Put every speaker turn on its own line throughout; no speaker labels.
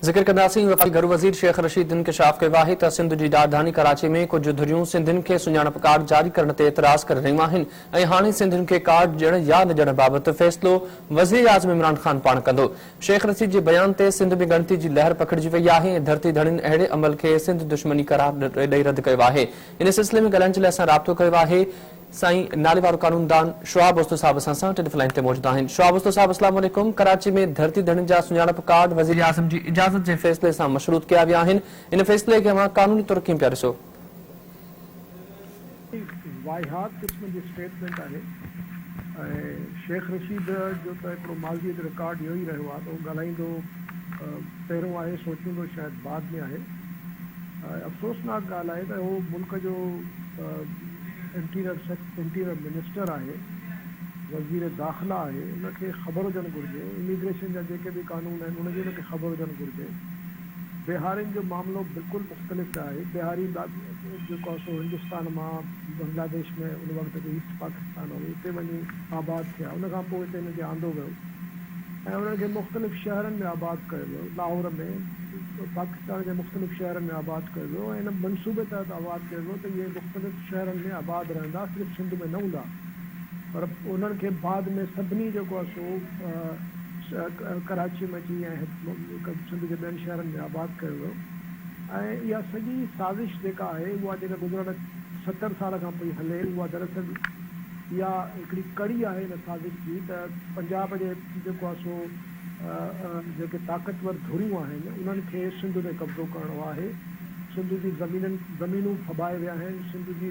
जिक्र कंदासीं वफ़ाक़ी घरू वज़ीर शेख रशीद इंकशाफ़ कयो आहे त सिंध जी राजधानी कराची में कुछ धुरियूं सिंधियुनि खे सुञाणप कार्ड जारी करण ते एतराज़ करे रहियूं आहिनि ऐं हाणे सिंधियुनि खे कार्ड ॾियण या न ॾियण बाबति फ़ैसिलो वज़ीर आज़म इमरान ख़ान पाण कंदो। शेख रशीद जे बयान ते सिंध में ॻणती जी लहर पखिड़िजी वई आहे ऐं धरती धड़ियुनि अहिड़े अमल खे सिंध दुश्मनी करार ॾेई रद्द कयो आहे। इन सिलसिले में ॻाल्हाइण जे लाइ असां राब्तो कयो आहे साईं नाले वारो कानूनदान शुआब उस्तो साहब असां टेलीफोन लाइन ते मौजूद आहिनि। शुआब उस्तो साहब अस्सलाम वालेकुम। कराची में धरती धड़ियुनि जा सुञाणप कार्ड वज़ीर आज़म जी इजाज़त जे फ़ैसिले सां मशरूत कया विया आहिनि। इन फ़ैसिले खे अवां कानूनी तौर कीअं पिया ॾिसो?
वाहियात क़िस्म जी स्टेटमेंट आहे ऐं शेख रशीद जो त हिकिड़ो माज़ीअ जो रिकॉर्ड इहो ई रहियो आहे त उहो ॻाल्हाईंदो पहिरियों आहे, सोचींदो शायदि बाद में आहे। अफ़सोसनाक ॻाल्हि आहे त उहो मुल्क जो इंटीरियर मिनिस्टर आहे, वज़ीर दाख़िला आहे, उनखे ख़बर हुजणु घुरिजे इमिग्रेशन जा जेके बि कानून आहिनि उनजी उनखे ख़बर हुजणु घुरिजे। बिहारियुनि जो मामिलो बिल्कुलु मुख़्तलिफ़ आहे। बिहारी जेको आहे सो हिंदुस्तान मां बांग्लादेश में उन वक़्तु ते ईस्ट पाकिस्तान हो, हिते वञी आबाद थिया, उनखां पोइ हिते हिनखे आंदो वियो ऐं उन्हनि खे मुख़्तलिफ़ शहरनि में आबाद कयो वियो। लाहौर में, पाकिस्तान जे मुख़्तलिफ़ शहरनि में आबाद कयो वियो ऐं हिन मनसूबे तहत आबाद कयो वियो त इहे मुख़्तलिफ़ शहरनि में आबाद रहंदा, सिर्फ़ु सिंध में न हूंदा। पर उन्हनि खे बाद में सभिनी जेको आहे सो कराची में अची ऐं सिंध जे ॿियनि शहरनि में आबाद कयो वियो ऐं इहा सॼी साज़िश जेका आहे उहा जेका गुज़िरियल 70 साल खां पोइ हले, उहा दरअसल इहा हिकिड़ी कड़ी आहे हिन साज़िश जी त पंजाब जे जेको आहे सो जेके ताक़तवर धुरियूं आहिनि उन्हनि खे सिंध में कब्ज़ो करणो आहे। सिंध जी ज़मीनूं फबाए विया आहिनि, सिंध जी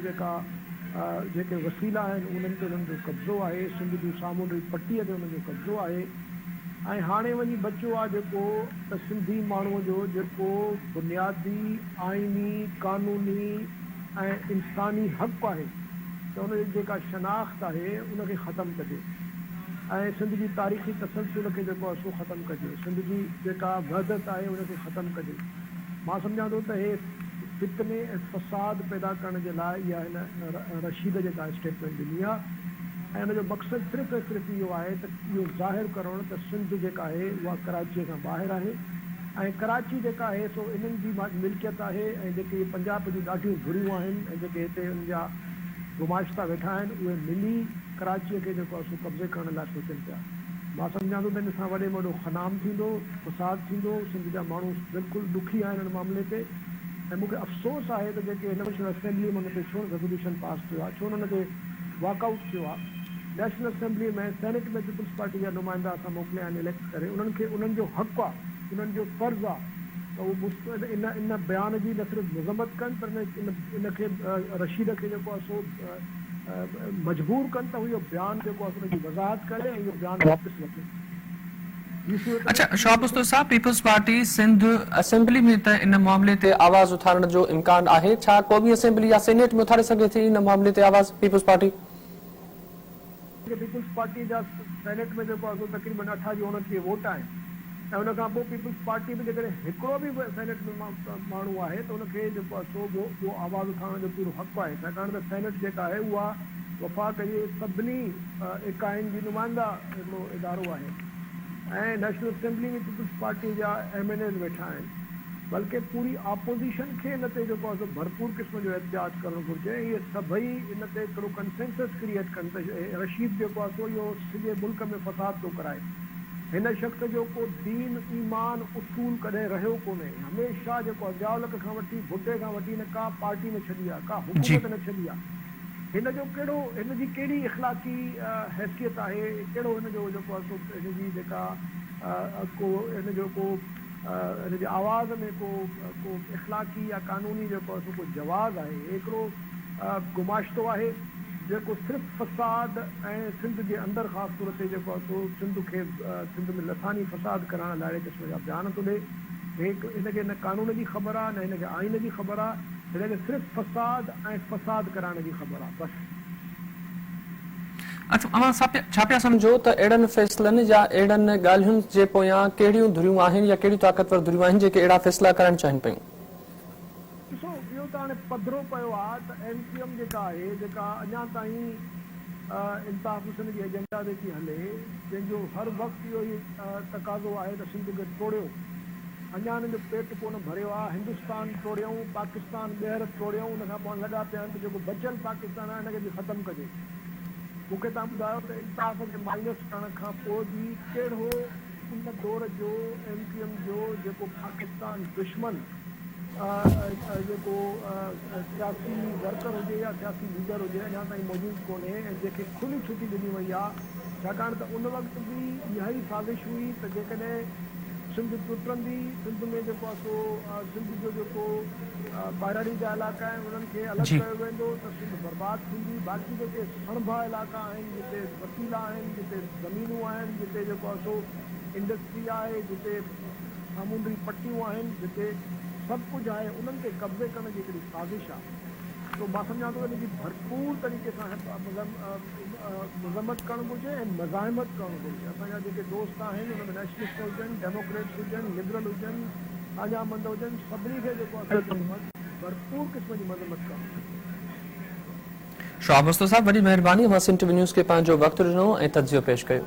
जेके वसीला आहिनि उन्हनि ते उन्हनि जो कब्ज़ो आहे, सिंध जी सामूंडी पटीअ ते उन्हनि जो कब्ज़ो आहे ऐं हाणे वञी बचियो आहे जेको त सिंधी माण्हूअ जो जेको बुनियादी आइनी क़ानूनी ऐं इंसानी हक़ आहे त उनजी जेका शनाख़्त आहे उनखे ख़तमु कजे ऐं सिंध जी तारीख़ी तसलसल खे जेको आहे सो ख़तमु कजे, सिंध जी जेका वहदत आहे उनखे ख़तमु कजे। मां सम्झां थो त हे फितने ऐं फ़साद पैदा करण जे लाइ इहा हिन रशीद जेका स्टेटमेंट ॾिनी आहे ऐं हुनजो मक़सदु सिर्फ़ु ऐं सिर्फ़ु इहो आहे त इहो ज़ाहिर करणु त सिंध जेका आहे उहा कराचीअ खां ॿाहिरि आहे ऐं कराची जेका आहे सो इन्हनि जी मिल्कियत आहे ऐं जेके पंजाब जी ॾाढियूं धुरियूं आहिनि ऐं जेके हिते उन जा गुमाश्ता वेठा आहिनि उहे मिली कराचीअ खे जेको आहे सो कब्ज़े करण लाइ सोचनि पिया। मां सम्झां थो त हिन सां वॾे में वॾो खनाम थींदो, फ़साद थींदो, सिंध जा माण्हू बिल्कुलु दुखी आहिनि हिन मामले ते ऐं मूंखे अफ़सोस आहे त जेके नेशनल असेंबली में हुन ते छो रेज़ोल्यूशन पास थियो आहे, छो हुन ते वॉकआउट थियो आहे। नेशनल असेंबली में सेनेट में पीपल्स पार्टी जा नुमाइंदा असां मोकिलिया आहिनि इलेक्ट करे, उन्हनि खे उन्हनि जो हक़ु आहे, उन्हनि जो फ़र्ज़ु आहे त उहो इन बयान जी न सिर्फ़ु मज़म्मत कनि पर इनखे रशीद खे जेको आहे सो मजबूर कनि त इहो बयानु जेको आहे उनजी वज़ाहत करे ऐं इहो बयानु वापसि वठे।
अच्छा शुआब उस्तो साहब, पीपल्स पार्टी सिंध असेंबली में त इन मामले ते आवाज़ उथारण जो इम्कान आहे, छा क़ौमी असेंबली या सेनेट में उथारे सघे थी इन मामले ते आवाज़ पीपल्स पार्टी?
पीपल्स पार्टी जा सेनेट में जेको आहे तक़रीबन 28-29 वोट आहिनि ऐं हुनखां पोइ पीपल्स पार्टी में जेकॾहिं हिकिड़ो बि सेनेट में माण्हू आहे त उनखे जेको आहे सो उहो आवाज़ उठाइण जो पूरो हक़ु आहे, छाकाणि त सेनेट जेका आहे उहा वफ़ाक़ जे सभिनी इकाइनि जी नुमाइंदा हिकिड़ो इदारो आहे ऐं नेशनल असेंबली में पीपल्स पार्टी जा MNAs वेठा आहिनि, बल्कि पूरी ऑपोज़िशन खे इन ते जेको आहे भरपूर क़िस्म जो एहतियात करणु घुरिजे। इहे सभई इन ते हिकिड़ो कंसेंसस क्रिएट कनि त रशीद जेको आहे सो इहो सॼे मुल्क में फ़साद थो कराए। हिन शख़्स जो को दीन ईमान उसूल कॾहिं रहियो कोन्हे, हमेशह जेको आहे ज़ालक खां वठी भुटे खां वठी न का पार्टी में छॾी आहे, का हुकूमत न छॾी आहे। हिन जी कहिड़ी इख़लाक़ी हैसियत आहे, कहिड़ो हिन जो जेको आहे सो हिनजी जेका हिन जी आवाज़ में को इख़लाक़ी या क़ानूनी जेको आहे सो को जवाज़ आहे। हिकिड़ो गुमाश्तो आहे जेको सिर्फ़ु फ़साद ऐं सिंध जे अंदरि ख़ासि तौर ते जेको आहे सो सिंध में लसानी फ़साद करण लाइ अहिड़े क़िस्म जा बयान थो ॾे। हिनखे न क़ानून जी ख़बर आहे, न हिनखे आइन जी ख़बर आहे, हिनखे सिर्फ़ु फ़साद कराइण जी ख़बर आहे बसि।
अच्छा, अवां छा पिया सम्झो त अहिड़नि फ़ैसिलनि या अहिड़नि ॻाल्हियुनि जे पोयां कहिड़ियूं धुरियूं आहिनि या कहिड़ियूं ताक़तवर धुरियूं आहिनि जेके अहिड़ा फ़ैसिला करणु चाहिनि पियूं?
ॾिसो, इहो त हाणे पधिरो पियो आहे त MQM जेका आहे, जेका अञा ताईं इंसाफ़ हुसैन जी एजेंडा ते थी हले, जंहिंजो हर वक़्तु इहो ई तक़ाज़ो आहे त सिंध खे तोड़ियो अञा हिननि जो पेट कोन भरियो आहे। हिंदुस्तान तोड़ियऊं, पाकिस्तान ॿीहर तोड़ियऊं, उन खां पोइ लॻा पिया आहिनि त जेको बचियल पाकिस्तान आहे हिनखे बि ख़तमु कजे। मूंखे तव्हां ॿुधायो त इंसाफ़ खे माइनस करण खां पोइ बि कहिड़ो उन दौर जो MQM जो जेको पाकिस्तान दुश्मन जेको सियासी वर्कर हुजे या सियासी लीडर हुजे अञा ताईं मौजूदु कोन्हे ऐं जंहिंखे खुली छुटी ॾिनी वई आहे, छाकाणि त उन वक़्तु बि इहा ई साज़िश हुई त जेकॾहिं सिंध टुटंदी, सिंध में जेको आहे सो सिंध जो जेको ॿाहिराड़ी जा इलाइक़ा आहिनि उन्हनि खे अलॻि कयो वेंदो त सिंध बर्बादु थींदी। बाक़ी जेके सणभा इलाइक़ा आहिनि, जिते वसीला आहिनि, जिते ज़मीनूं आहिनि, जिते जेको आहे सो इंडस्ट्री आहे, जिते सामूंडी पट्टियूं आहिनि, जिते सभु कुझु आहे, उन्हनि खे कब्ज़े करण जी हिकिड़ी साज़िश आहे। तो मां सम्झां थो हिनजी भरपूर तरीक़े सां मज़म्मत करणु घुरिजे ऐं मज़ाहिमत करणु घुरिजे। असांजा जेके दोस्त आहिनि उनमें नेशनलिस्ट हुजनि, डेमोक्रेट्स हुजनि, लिबरल हुजनि, आजामंद हुजनि, सभिनी खे जेको आहे भरपूर क़िस्म जी मज़म्मत करणु।
शाह मुस्तफ़ा साहब वॾी महिरबानी, असां इंटरव्यू न्यूज़ खे पंहिंजो वक़्तु ॾिनो ऐं तजियो पेश कयो।